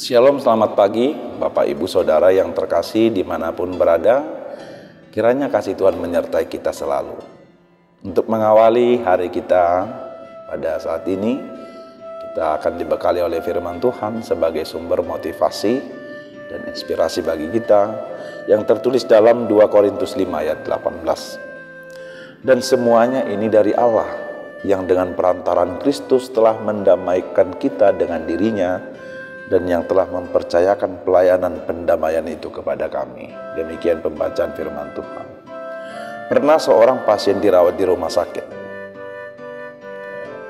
Shalom, selamat pagi Bapak Ibu Saudara yang terkasih dimanapun berada. Kiranya kasih Tuhan menyertai kita selalu. Untuk mengawali hari kita pada saat ini, kita akan dibekali oleh firman Tuhan sebagai sumber motivasi dan inspirasi bagi kita yang tertulis dalam 2 Korintus 5 ayat 18. Dan semuanya ini dari Allah yang dengan perantaran Kristus telah mendamaikan kita dengan dirinya dan yang telah mempercayakan pelayanan pendamaian itu kepada kami. Demikian pembacaan firman Tuhan. Pernah seorang pasien dirawat di rumah sakit.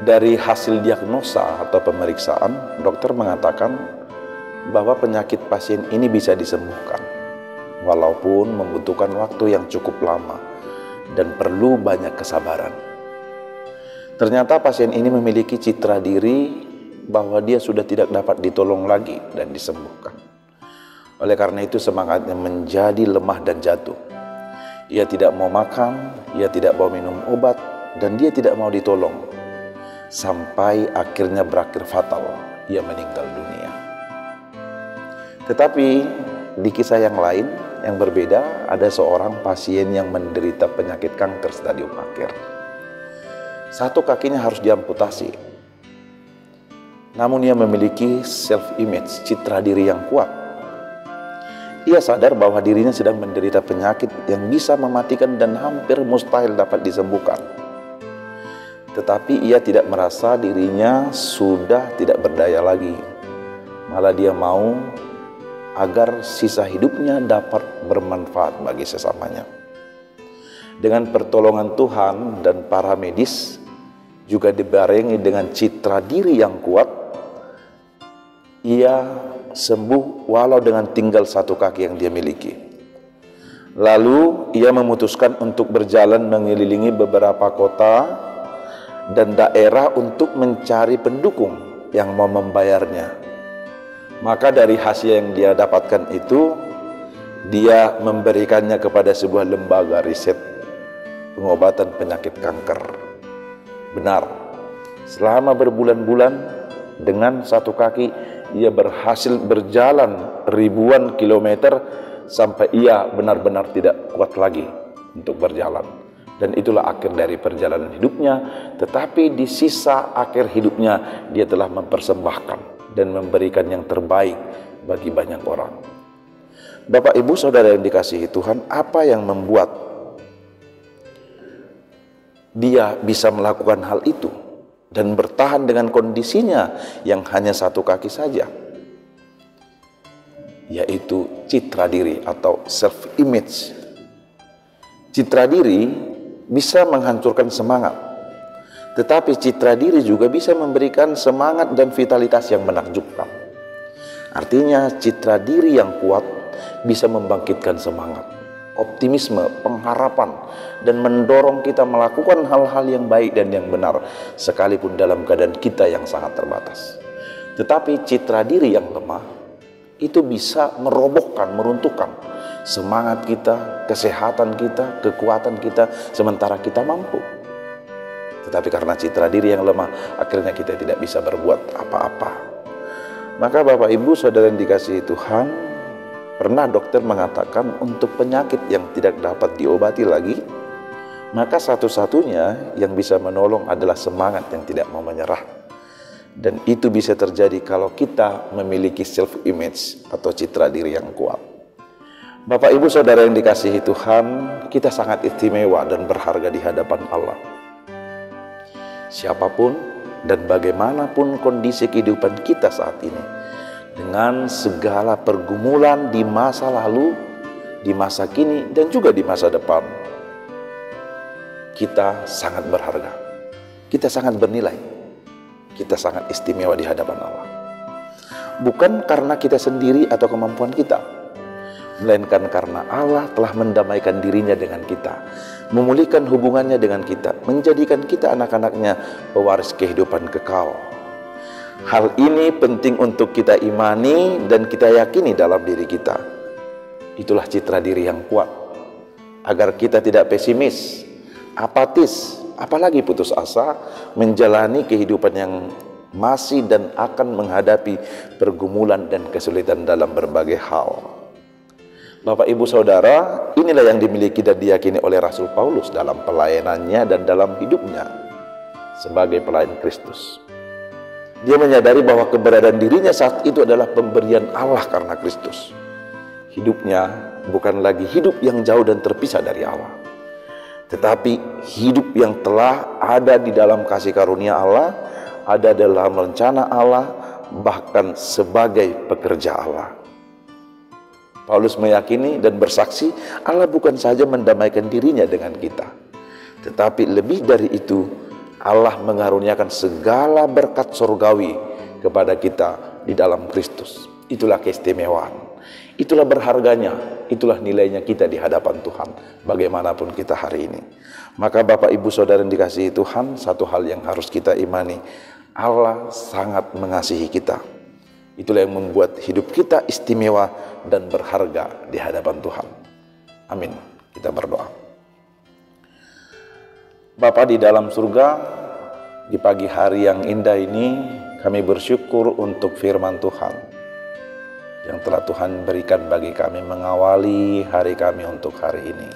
Dari hasil diagnosa atau pemeriksaan, dokter mengatakan bahwa penyakit pasien ini bisa disembuhkan, walaupun membutuhkan waktu yang cukup lama dan perlu banyak kesabaran. Ternyata pasien ini memiliki citra diri bahwa dia sudah tidak dapat ditolong lagi dan disembuhkan. Oleh karena itu semangatnya menjadi lemah dan jatuh. Ia tidak mau makan, ia tidak mau minum obat, dan dia tidak mau ditolong. Sampai akhirnya berakhir fatal, ia meninggal dunia. Tetapi di kisah yang lain, yang berbeda, ada seorang pasien yang menderita penyakit kanker stadium akhir. Satu kakinya harus diamputasi. Namun ia memiliki self-image, citra diri yang kuat. Ia sadar bahwa dirinya sedang menderita penyakit yang bisa mematikan dan hampir mustahil dapat disembuhkan. Tetapi ia tidak merasa dirinya sudah tidak berdaya lagi. Malah dia mau agar sisa hidupnya dapat bermanfaat bagi sesamanya. Dengan pertolongan Tuhan dan para medis, juga dibarengi dengan citra diri yang kuat, ia sembuh walau dengan tinggal satu kaki yang dia miliki. Lalu ia memutuskan untuk berjalan mengelilingi beberapa kota dan daerah untuk mencari pendukung yang mau membayarnya. Maka dari hasil yang dia dapatkan itu, dia memberikannya kepada sebuah lembaga riset pengobatan penyakit kanker. Benar, selama berbulan-bulan dengan satu kaki ia berhasil berjalan ribuan kilometer sampai ia benar-benar tidak kuat lagi untuk berjalan. Dan itulah akhir dari perjalanan hidupnya. Tetapi di sisa akhir hidupnya dia telah mempersembahkan dan memberikan yang terbaik bagi banyak orang. Bapak Ibu Saudara yang dikasihi Tuhan, apa yang membuat dia bisa melakukan hal itu dan bertahan dengan kondisinya yang hanya satu kaki saja? Yaitu citra diri atau self-image. Citra diri bisa menghancurkan semangat, tetapi citra diri juga bisa memberikan semangat dan vitalitas yang menakjubkan. Artinya citra diri yang kuat bisa membangkitkan semangat, optimisme, pengharapan, dan mendorong kita melakukan hal-hal yang baik dan yang benar, sekalipun dalam keadaan kita yang sangat terbatas. Tetapi citra diri yang lemah itu bisa merobohkan, meruntuhkan semangat kita, kesehatan kita, kekuatan kita, sementara kita mampu. Tetapi karena citra diri yang lemah, akhirnya kita tidak bisa berbuat apa-apa. Maka Bapak Ibu Saudara yang dikasihi Tuhan, pernah dokter mengatakan untuk penyakit yang tidak dapat diobati lagi, maka satu-satunya yang bisa menolong adalah semangat yang tidak mau menyerah. Dan itu bisa terjadi kalau kita memiliki self-image atau citra diri yang kuat. Bapak Ibu Saudara yang dikasihi Tuhan, kita sangat istimewa dan berharga di hadapan Allah. Siapapun dan bagaimanapun kondisi kehidupan kita saat ini, dengan segala pergumulan di masa lalu, di masa kini, dan juga di masa depan, kita sangat berharga, kita sangat bernilai, kita sangat istimewa di hadapan Allah. Bukan karena kita sendiri atau kemampuan kita, melainkan karena Allah telah mendamaikan dirinya dengan kita, memulihkan hubungannya dengan kita, menjadikan kita anak-anaknya pewaris kehidupan kekal. Hal ini penting untuk kita imani dan kita yakini dalam diri kita. Itulah citra diri yang kuat, agar kita tidak pesimis, apatis, apalagi putus asa menjalani kehidupan yang masih dan akan menghadapi pergumulan dan kesulitan dalam berbagai hal. Bapak Ibu Saudara, inilah yang dimiliki dan diyakini oleh Rasul Paulus dalam pelayanannya dan dalam hidupnya sebagai pelayan Kristus. Dia menyadari bahwa keberadaan dirinya saat itu adalah pemberian Allah karena Kristus. Hidupnya bukan lagi hidup yang jauh dan terpisah dari Allah, tetapi hidup yang telah ada di dalam kasih karunia Allah, ada dalam rencana Allah, bahkan sebagai pekerja Allah. Paulus meyakini dan bersaksi Allah bukan saja mendamaikan dirinya dengan kita, tetapi lebih dari itu Allah mengaruniakan segala berkat surgawi kepada kita di dalam Kristus. Itulah keistimewaan, itulah berharganya, itulah nilainya kita di hadapan Tuhan bagaimanapun kita hari ini. Maka Bapak Ibu Saudara yang dikasihi Tuhan, satu hal yang harus kita imani, Allah sangat mengasihi kita. Itulah yang membuat hidup kita istimewa dan berharga di hadapan Tuhan. Amin. Kita berdoa. Bapa di dalam surga, di pagi hari yang indah ini kami bersyukur untuk firman Tuhan yang telah Tuhan berikan bagi kami mengawali hari kami untuk hari ini.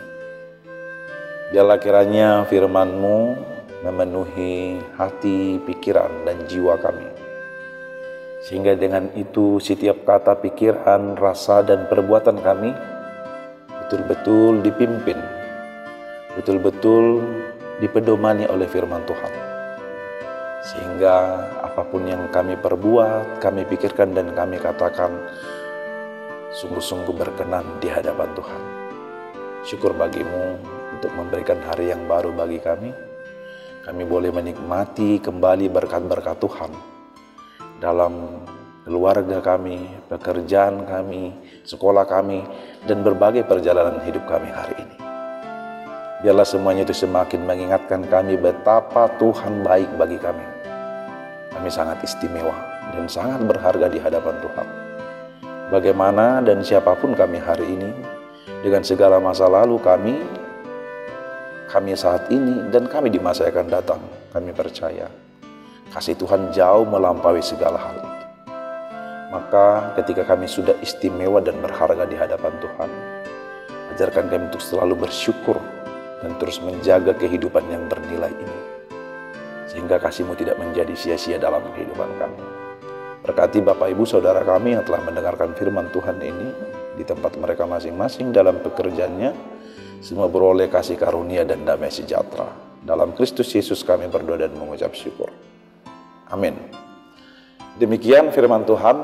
Biarlah kiranya firman-Mu memenuhi hati, pikiran, dan jiwa kami, sehingga dengan itu setiap kata, pikiran, rasa, dan perbuatan kami betul-betul dipimpin, betul-betul dipedomani oleh firman Tuhan. Sehingga apapun yang kami perbuat, kami pikirkan, dan kami katakan sungguh-sungguh berkenan di hadapan Tuhan. Syukur bagi-Mu untuk memberikan hari yang baru bagi kami. Kami boleh menikmati kembali berkat-berkat Tuhan dalam keluarga kami, pekerjaan kami, sekolah kami, dan berbagai perjalanan hidup kami hari ini. Biarlah semuanya itu semakin mengingatkan kami betapa Tuhan baik bagi kami. Kami sangat istimewa dan sangat berharga di hadapan Tuhan. Bagaimana dan siapapun kami hari ini, dengan segala masa lalu kami saat ini, dan kami di masa yang akan datang, kami percaya kasih Tuhan jauh melampaui segala hal itu. Maka ketika kami sudah istimewa dan berharga di hadapan Tuhan, ajarkan kami untuk selalu bersyukur dan terus menjaga kehidupan yang bernilai ini, sehingga kasih-Mu tidak menjadi sia-sia dalam kehidupan kami. Berkati Bapak Ibu Saudara kami yang telah mendengarkan firman Tuhan ini di tempat mereka masing-masing dalam pekerjaannya, semua beroleh kasih karunia dan damai sejahtera. Dalam Kristus Yesus kami berdoa dan mengucap syukur. Amin. Demikian firman Tuhan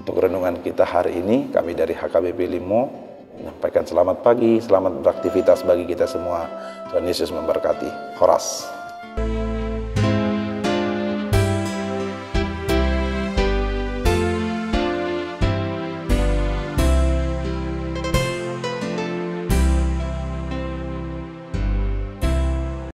untuk renungan kita hari ini. Kami dari HKBP Limo menyampaikan selamat pagi, selamat beraktivitas bagi kita semua. Tuhan Yesus memberkati. Horas.